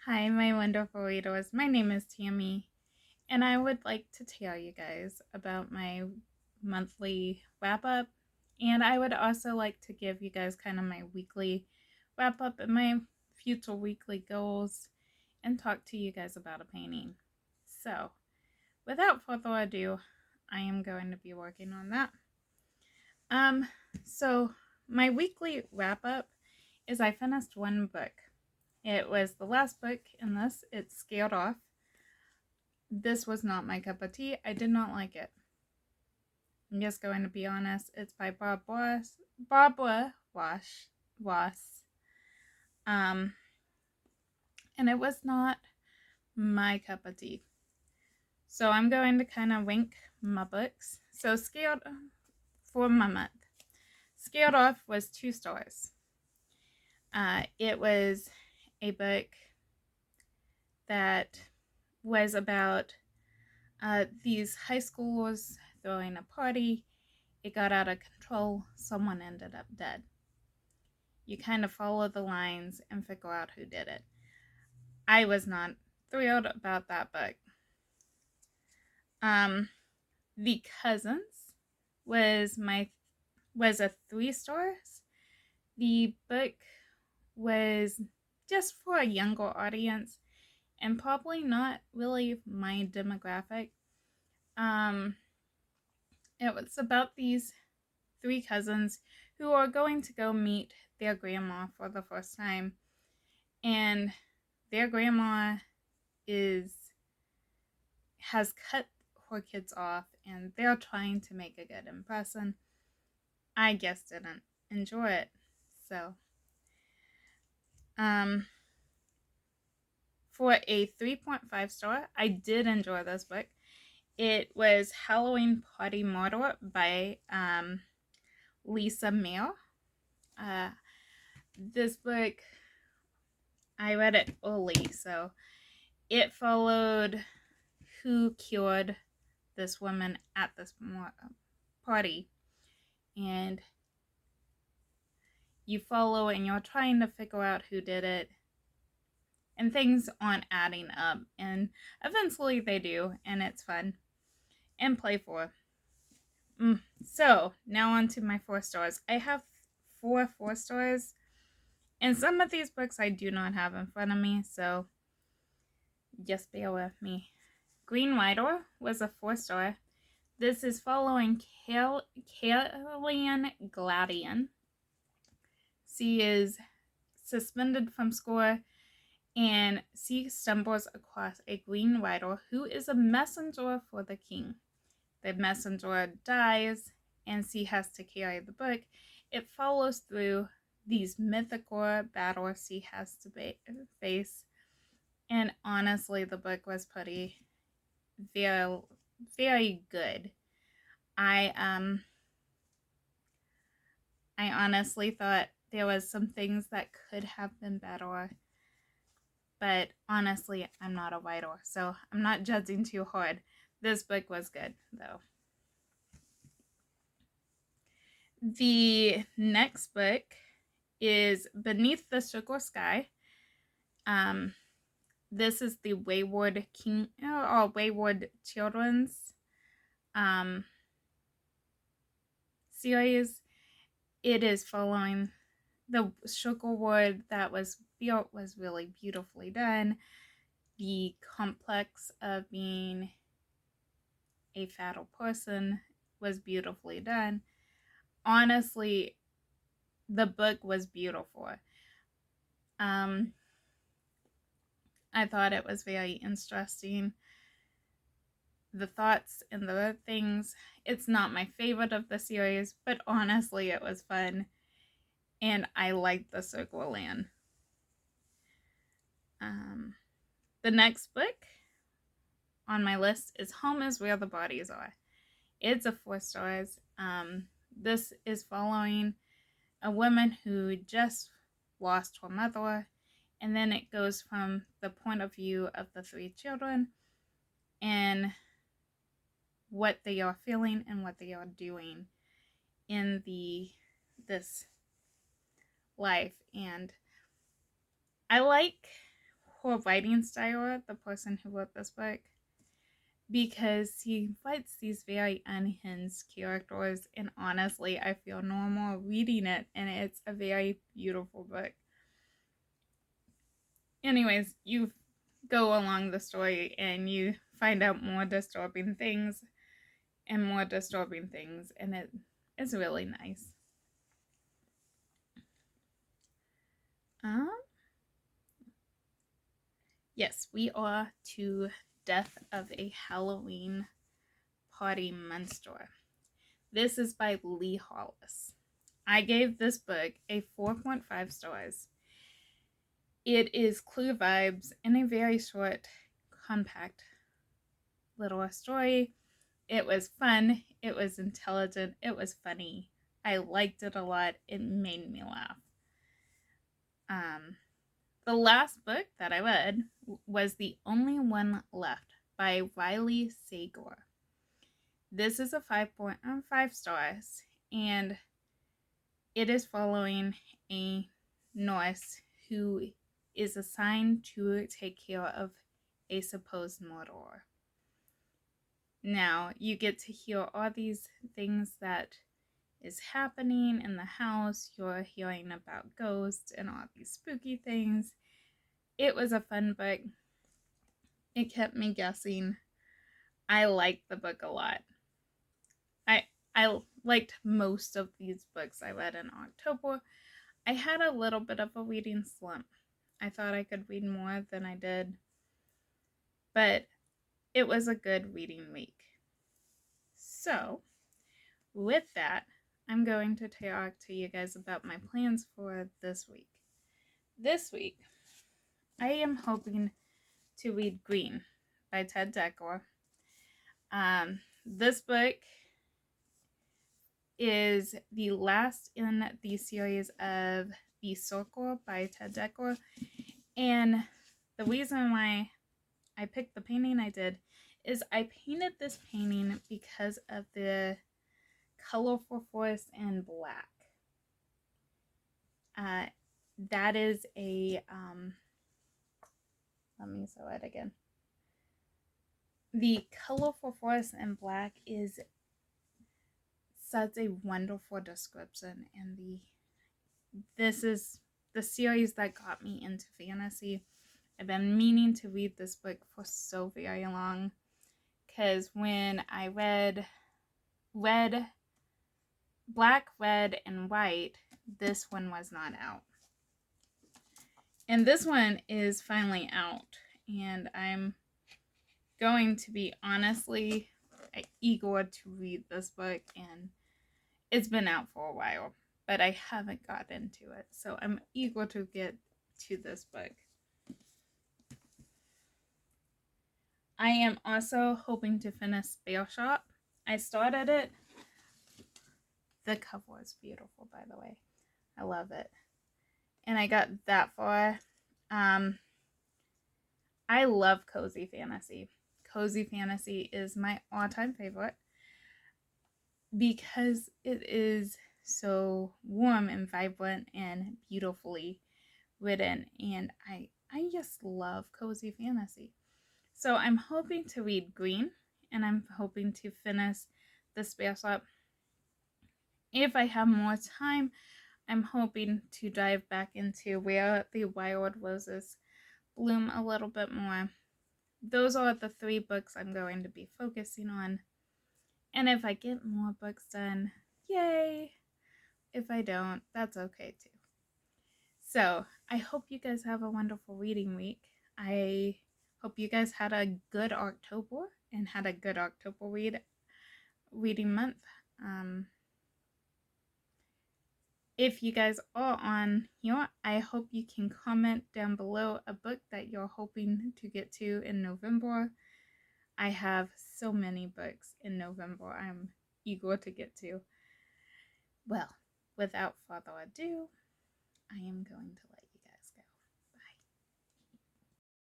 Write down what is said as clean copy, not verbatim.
Hi, my wonderful readers. My name is Tammy, and I would like to tell you guys about my monthly wrap up. And I would also like to give you guys kind of my weekly wrap up and my future weekly goals and talk to you guys about a painting. So, without further ado, I am going to be working on that. Um, so my weekly wrap up is I finished one book. It was the last book in this. It's Scaled Off. This was not my cup of tea. I did not like it. I'm just going to be honest. It's by Barbara Wass. Um, and it was not my cup of tea. So I'm going to kind of rank my books. So Scaled for my month. Scaled Off was 2 stars. It was a book that was about these high schoolers throwing a party. It got out of control. Someone ended up dead. You kind of follow the lines and figure out who did it. I was not thrilled about that book. The Cousins was a 3 stars. The book was just for a younger audience and probably not really my demographic. It was about these 3 cousins who are going to go meet their grandma for the first time, and their grandma is has cut her kids off, and they're trying to make a good impression. I just didn't enjoy it. So, um, for a 3.5 star, I did enjoy this book. It was Halloween Party Murder by Lisa Mayer. This book, I read it early, so it followed who cured this woman at this party, and you follow and you're trying to figure out who did it, and things aren't adding up, and eventually they do, and it's fun and playful. So now on to my 4 stars. I have 4 stars, and some of these books I do not have in front of me, so just bear with me. Green Rider was a 4 star. This is following Caroline Gladian. She is suspended from school, and she stumbles across a green rider who is a messenger for the king. The messenger dies, and she has to carry the book. It follows through these mythical battles she has to face, and honestly, the book was pretty very, very good. I honestly thought there was some things that could have been better, but honestly, I'm not a writer, so I'm not judging too hard. This book was good, though. The next book is Beneath the Sugar Sky. This is the Wayward Children's series. It is following the sugar wood that was built was really beautifully done. The complex of being a fatal person was beautifully done. Honestly, the book was beautiful. I thought it was very interesting. The thoughts and the things. It's not my favorite of the series, but honestly, it was fun. And I liked the Circle Land. The next book on my list is Home is Where the Bodies Are. It's a 4 stars. This is following a woman who just lost her mother, and then it goes from the point of view of the 3 children and what they are feeling and what they are doing in this life. And I like poor writing style, the person who wrote this book, because he writes these very unhinged characters, and honestly, I feel normal reading it, and it's a very beautiful book. Anyways, you go along the story and you find out more disturbing things and more disturbing things, and it is really nice. Yes, we are to Death of a Halloween Party Monster. This is by Lee Hollis. I gave this book a 4.5 stars. It is clear vibes in a very short, compact little story. It was fun, it was intelligent, it was funny. I liked it a lot. It made me laugh. The last book that I read was The Only One Left by Riley Sager. This is a 5.5 stars, and it is following a nurse who is assigned to take care of a supposed murderer. Now, you get to hear all these things that is happening in the house. You're hearing about ghosts and all these spooky things. It was a fun book. It kept me guessing. I liked the book a lot. I liked most of these books I read in October. I had a little bit of a reading slump. I thought I could read more than I did, but it was a good reading week. So, with that, I'm going to talk to you guys about my plans for this week. This week, I am hoping to read Green by Ted Dekker. This book is the last in the series of The Circle by Ted Dekker. And the reason why I picked the painting I did is I painted this painting because of the colorful forest in black. That is a, let me show it again. The colorful forest in black is such a wonderful description, and this is the series that got me into fantasy. I've been meaning to read this book for so very long, because when I read Black, Red, and White, this one was not out. And this one is finally out, and I'm going to be honestly eager to read this book, and it's been out for a while, but I haven't got into it, so I'm eager to get to this book. I am also hoping to finish Spare Shop. I started it. The cover is beautiful, by the way. I love it. And I got that far. I love cozy fantasy. Cozy fantasy is my all-time favorite because it is so warm and vibrant and beautifully written, and I just love cozy fantasy. So I'm hoping to read Green, and I'm hoping to finish the Spare Shop. If I have more time, I'm hoping to dive back into Where the Wild Roses Bloom a little bit more. Those are the 3 books I'm going to be focusing on. And if I get more books done, yay! If I don't, that's okay too. So, I hope you guys have a wonderful reading week. I hope you guys had a good October and had a good October reading month. If you guys are on here, I hope you can comment down below a book that you're hoping to get to in November. I have so many books in November I'm eager to get to. Well, without further ado, I am going to let